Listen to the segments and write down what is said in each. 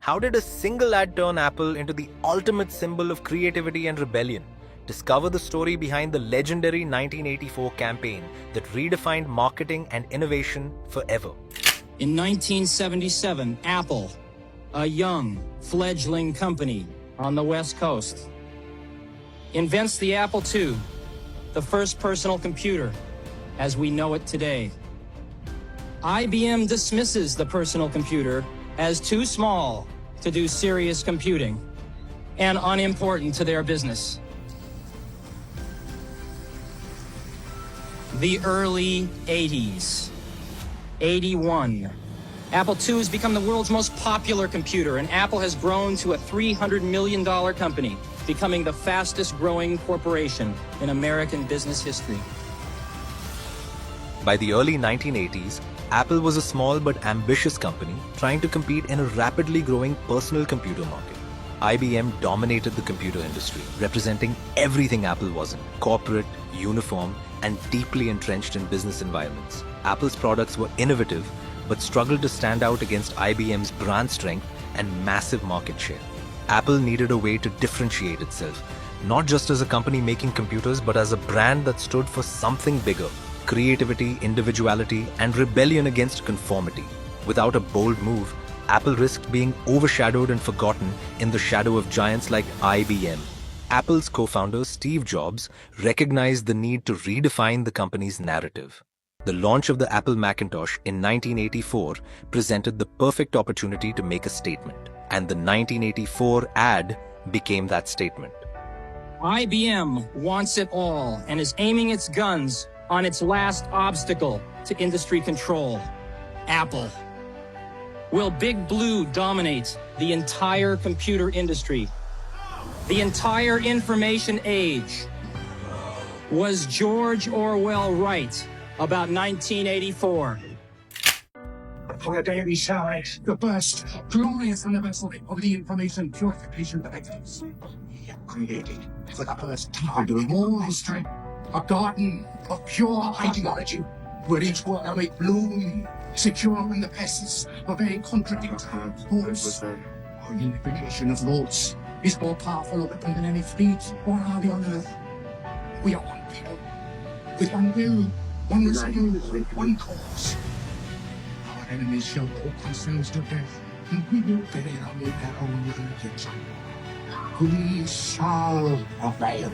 How did a single ad turn Apple into the ultimate symbol of creativity and rebellion? Discover the story behind the legendary 1984 campaign that redefined marketing and innovation forever. In 1977, Apple, a young, fledgling company on the West Coast, invents the Apple II, the first personal computer as we know it today. IBM dismisses the personal computer as too small to do serious computing and unimportant to their business. The early 80s. 81. Apple II has become the world's most popular computer, and Apple has grown to a $300 million company, becoming the fastest growing corporation in American business history. By the early 1980s, Apple was a small but ambitious company trying to compete in a rapidly growing personal computer market. IBM dominated the computer industry, representing everything Apple wasn't: corporate, uniform, and deeply entrenched in business environments. Apple's products were innovative, but struggled to stand out against IBM's brand strength and massive market share. Apple needed a way to differentiate itself, not just as a company making computers, but as a brand that stood for something bigger: creativity, individuality, and rebellion against conformity. Without a bold move, Apple risked being overshadowed and forgotten in the shadow of giants like IBM. Apple's co-founder Steve Jobs recognized the need to redefine the company's narrative. The launch of the Apple Macintosh in 1984 presented the perfect opportunity to make a statement, and the 1984 ad became that statement. IBM wants it all and is aiming its guns on its last obstacle to industry control: Apple. Will Big Blue dominate the entire computer industry? The entire information age? Was George Orwell right about 1984? For a daily shine, the first glorious anniversary of the information purification devices. Created for the first time in all history, a garden of pure ideology, where each word may bloom, secure in the pests of a contradictory thoughts. Our unification of thoughts is more powerful a weapon than any fleet or army on earth. We are one people, with one will, one resolve, one cause. Our enemies shall put themselves to death, and we will bury them in their own religions. We shall prevail.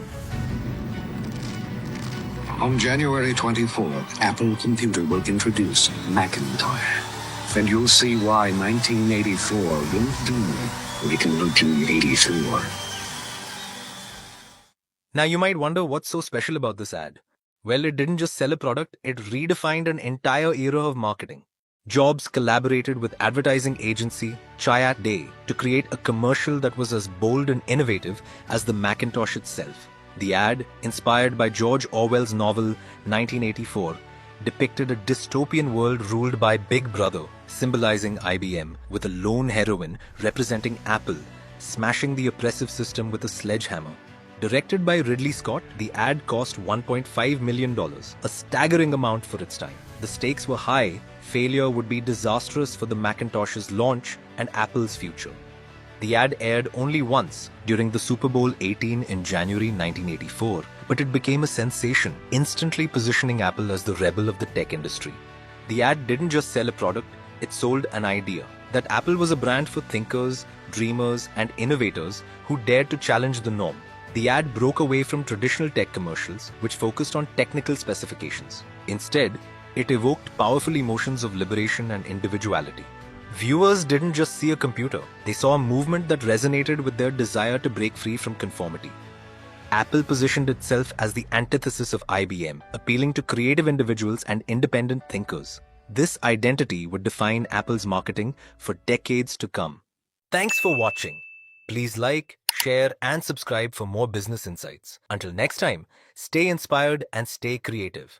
On January 24th, Apple Computer will introduce Macintosh. And you'll see why 1984 won't do like 1984. Now you might wonder what's so special about this ad. Well, it didn't just sell a product, it redefined an entire era of marketing. Jobs collaborated with advertising agency Chiat Day to create a commercial that was as bold and innovative as the Macintosh itself. The ad, inspired by George Orwell's novel 1984, depicted a dystopian world ruled by Big Brother, symbolizing IBM, with a lone heroine representing Apple, smashing the oppressive system with a sledgehammer. Directed by Ridley Scott, the ad cost $1.5 million, a staggering amount for its time. The stakes were high. Failure would be disastrous for the Macintosh's launch and Apple's future. The ad aired only once during the Super Bowl XVIII in January 1984, but it became a sensation, instantly positioning Apple as the rebel of the tech industry. The ad didn't just sell a product, it sold an idea that Apple was a brand for thinkers, dreamers, and innovators who dared to challenge the norm. The ad broke away from traditional tech commercials, which focused on technical specifications. Instead, it evoked powerful emotions of liberation and individuality. Viewers didn't just see a computer, they saw a movement that resonated with their desire to break free from conformity. Apple positioned itself as the antithesis of IBM, appealing to creative individuals and independent thinkers. This identity would define Apple's marketing for decades to come. Thanks for watching. Please like, share, and subscribe for more business insights. Until next time, stay inspired and stay creative.